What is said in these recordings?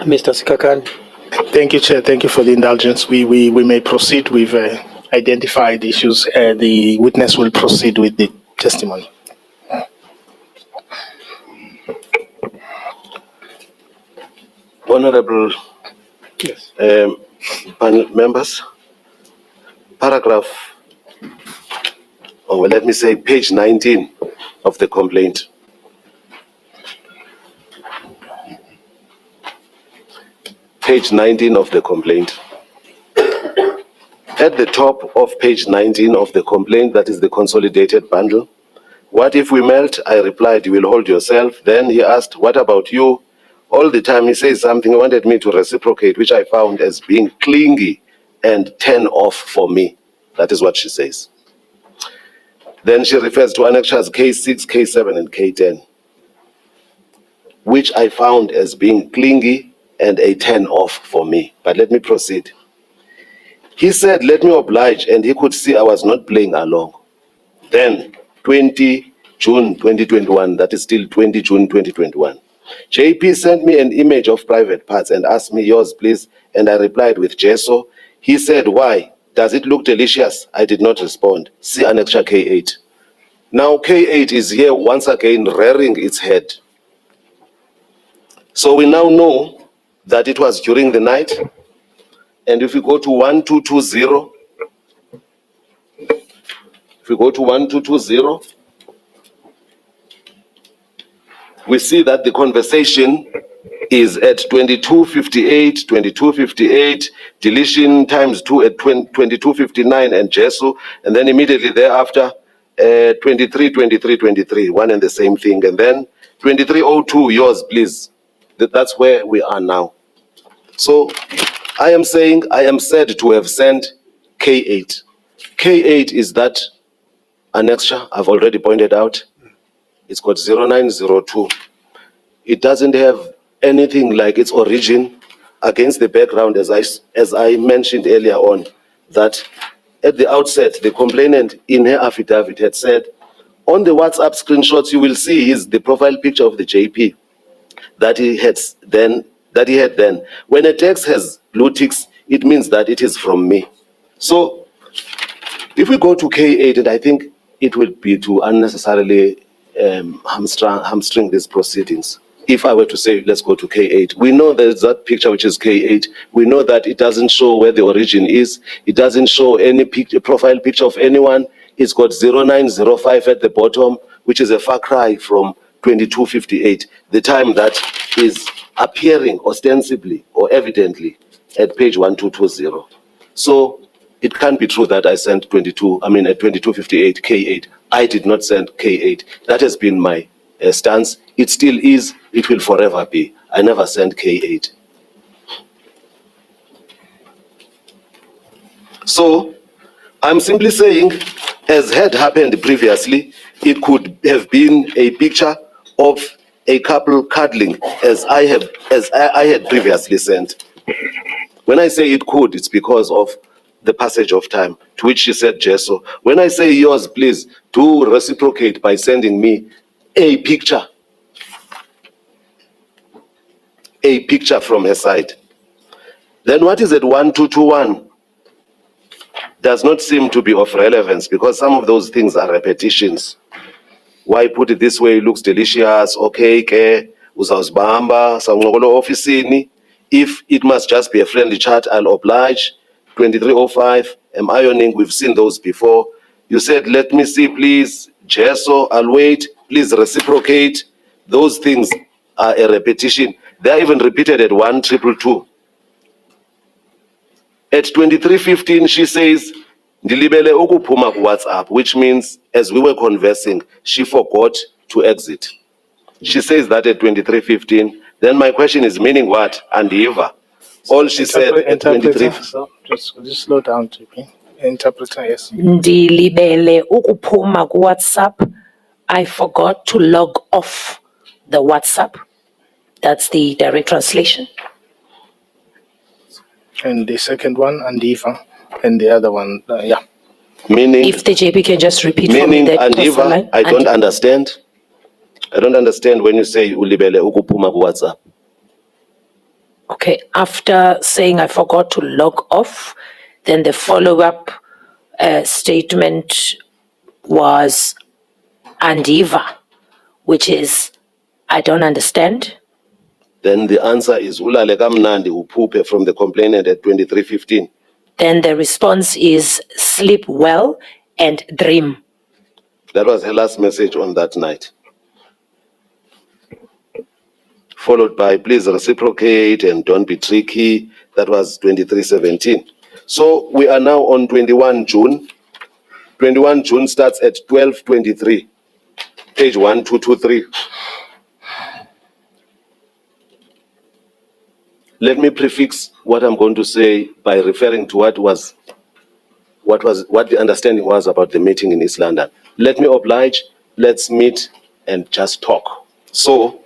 Mr. Sikakani. Thank you, Chair. Thank you for the indulgence. We may proceed. We've identified issues. The witness will proceed with the testimony. Honorable panel members, paragraph, or let me say page 19 of the complaint. Page 19 of the complaint. At the top of page 19 of the complaint, that is the consolidated bundle. What if we melt? I replied, you will hold yourself. Then he asked, what about you? All the time he says something, he wanted me to reciprocate, which I found as being clingy and turn off for me. That is what she says. Then she refers to annexures K6, K7, and K10, which I found as being clingy and a turn off for me. But let me proceed. He said, let me oblige, and he could see I was not playing along. Then, 20 June 2021, that is still 20 June 2021. JP sent me an image of private parts and asked me, yours please, and I replied with gesso. He said, why? Does it look delicious? I did not respond. See annexure K8. Now K8 is here once again rearing its head. So we now know that it was during the night. And if we go to 1220, we see that the conversation is at 22:58, deletion times 2 at 22:59 and gesso, and then immediately thereafter 23, one and the same thing, and then 23:02, yours please. That's where we are now. So I am saying I am said to have sent K8. K8 is that annexure I've already pointed out. It's got 0902. It doesn't have anything like its origin against the background, as I mentioned earlier on, that at the outset, the complainant in her affidavit had said, on the WhatsApp screenshots, you will see the profile picture of the JP that he had then. When a text has blue ticks, it means that it is from me. So if we go to K8, and I think it will be to unnecessarily hamstring these proceedings. If I were to say, let's go to K8, we know there's that picture which is K8. We know that it doesn't show where the origin is. It doesn't show any profile picture of anyone. It's got 0905 at the bottom, which is a far cry from 22:58, the time that is appearing ostensibly or evidently at page 1220. So it can't be true that I sent at 22:58 K8. I did not send K8. That has been my stance. It still is. It will forever be. I never sent K8. So I'm simply saying, as had happened previously, it could have been a picture of a couple cuddling, as I had previously sent. When I say it could, it's because of the passage of time, to which she said gesso. When I say yours, please do reciprocate by sending me a picture from her side. Then what is at 1221 does not seem to be of relevance, because some of those things are repetitions. Why put it this way? It looks delicious. Okay, ke uzawuzibamba sawuncokola ofisini. If it must just be a friendly chat, I'll oblige. 2305, am ironing, we've seen those before. You said, let me see, please. Gesso, I'll wait. Please reciprocate. Those things are a repetition. They're even repeated at 1222. At 2315, she says, Ndilibele ukuphuma ku WhatsApp, which means as we were conversing, she forgot to exit. She says that at 2315. Then my question is, meaning what? Andiva. All she said at 23. So just slow down, JP. Interpreter, yes. Ndilibele ukuphuma ku WhatsApp. I forgot to log off the WhatsApp. That's the direct translation. And the second one, Andiva, and the other one, yeah. Meaning, if the JP can just repeat for me that. Andiva, I don't understand. I don't understand when you say ulibele ukuphuma ku WhatsApp. Okay, after saying I forgot to log off, then the follow-up statement was Andiva, which is, I don't understand. Then the answer is ulale kamnandi uphuphe from the complainant at 23:15. Then the response is sleep well and dream. That was her last message on that night. Followed by please reciprocate and don't be tricky. That was 23:17. So we are now on 21 June. 21 June starts at 12:23, page 1223. Let me prefix what I'm going to say by referring to what the understanding was about the meeting in East London. Let me oblige, let's meet and just talk. So,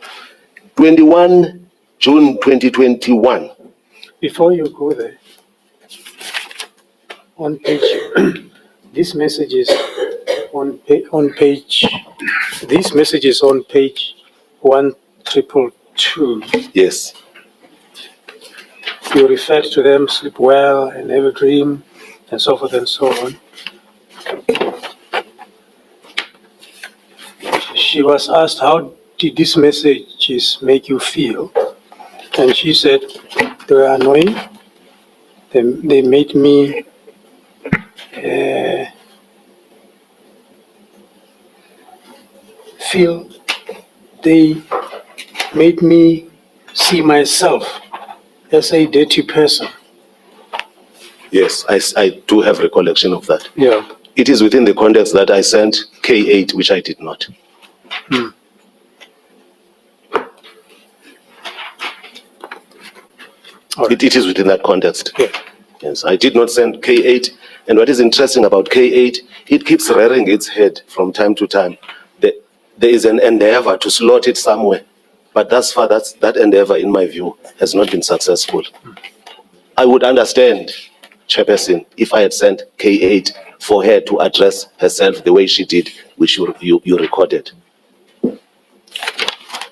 21 June 2021. Before you go there, on page, this message is on page, this message is on page 1222. Yes. You referred to them, sleep well and have a dream, and so forth and so on. She was asked, how did these messages make you feel? And she said, they were annoying. They made me feel, they made me see myself as a dirty person. Yes, I do have recollection of that. Yeah. It is within the context that I sent K8, which I did not. Right. It is within that context. Yeah. Yes, I did not send K8. And what is interesting about K8, it keeps rearing its head from time to time. There is an endeavor to slot it somewhere. But thus far, that endeavor, in my view, has not been successful. I would understand, Chairperson, if I had sent K8 for her to address herself the way she did, which you recorded.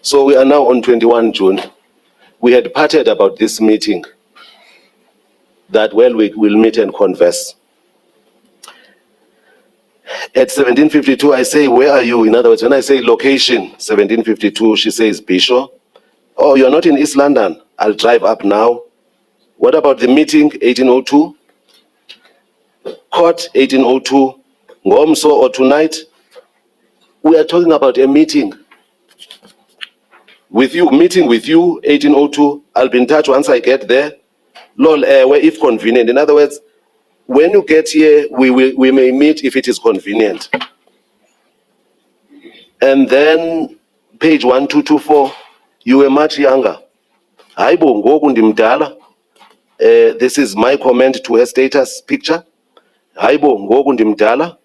So we are now on 21 June. We had parted about this meeting that, well, we will meet and converse. At 17:52, I say, where are you? In other words, when I say location, 17:52, she says, Bishop. Oh, you're not in East London. I'll drive up now. What about the meeting, 1802? Court, 1802. Ngomso or tonight? We are talking about a meeting. Meeting with you, 1802. I'll be in touch once I get there. Lol, if convenient. In other words, when you get here, we may meet if it is convenient. And then, page 1224, you were much younger. Hayibo, ngoku ndimdala. This is my comment to her status picture. Hayibo, ngoku ndimdala.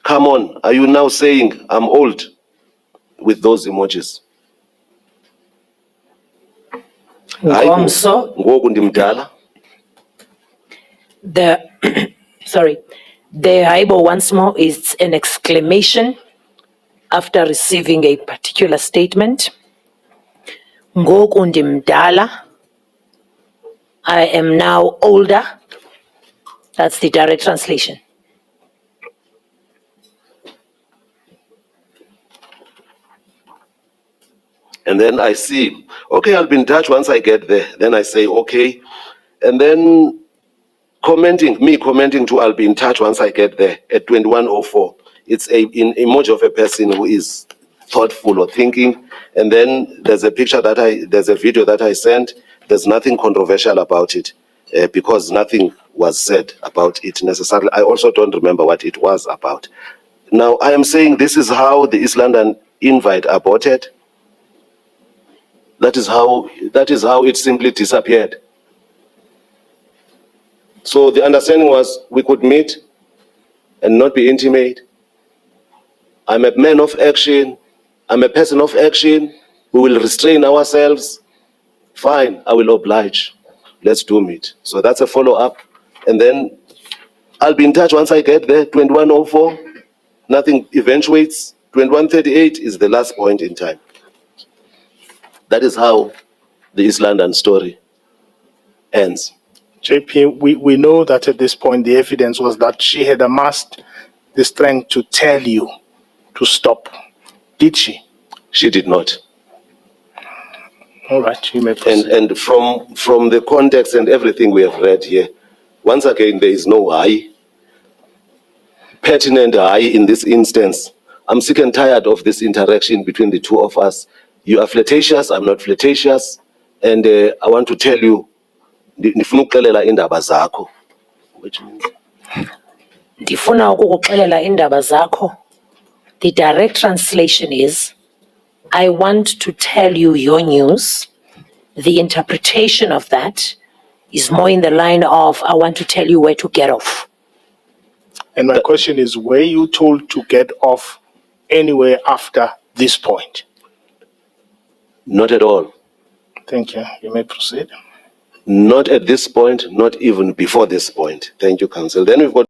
Come on, are you now saying I'm old? With those emojis. Hayibo, Ngomso, ngoku ndimdala. sorry, the Haibo once more is an exclamation after receiving a particular statement. Ngoku ndimdala, I am now older. That's the direct translation. And then I see, okay, I'll be in touch once I get there. Then I say, okay. And then commenting to I'll be in touch once I get there at 2104. It's an emoji of a person who is thoughtful or thinking. And then there's a there's a video that I sent. There's nothing controversial about it because nothing was said about it necessarily. I also don't remember what it was about. Now, I am saying this is how the East London invite aborted. That is how it simply disappeared. So the understanding was we could meet and not be intimate. I'm a man of action. I'm a person of action. We will restrain ourselves. Fine, I will oblige. Let's do meet. So that's a follow-up. And then I'll be in touch once I get there, 2104. Nothing eventuates. 2138 is the last point in time. That is how the East London story ends. JP, we know that at this point the evidence was that she had amassed the strength to tell you to stop. Did she? She did not. All right, you may proceed. And from the context and everything we have read here, once again, there is no high, pertinent high in this instance. I'm sick and tired of this interaction between the two of us. You are flirtatious, I'm not flirtatious. And I want to tell you, ndifuna ukuxelela iindaba zakho, which means Ndifuna ukukuxelela indaba zakho. The direct translation is, I want to tell you your news. The interpretation of that is more in the line of, I want to tell you where to get off. And my question is, were you told to get off anywhere after this point? not at all. Thank you. You may proceed. Not at this point, not even before this point. Thank you, Council. Then we've got